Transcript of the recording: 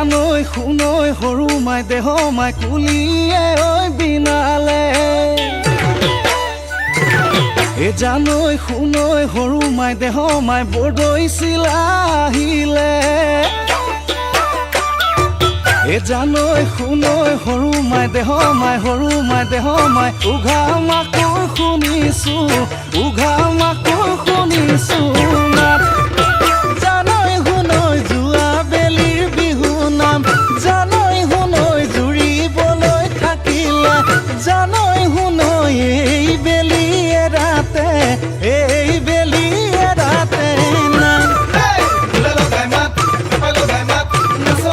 জানৈ শুনৈ সৰু মাই দেহ মাই কুলিয়ে ঐ বিনালে জানৈ শুনৈ সৰু মাই দেহ মাই বৰদৈ চিলা আহিলে জানৈ শুনৈ সৰু মাই দেহ মাই উঘা মাকৈ শুনিছো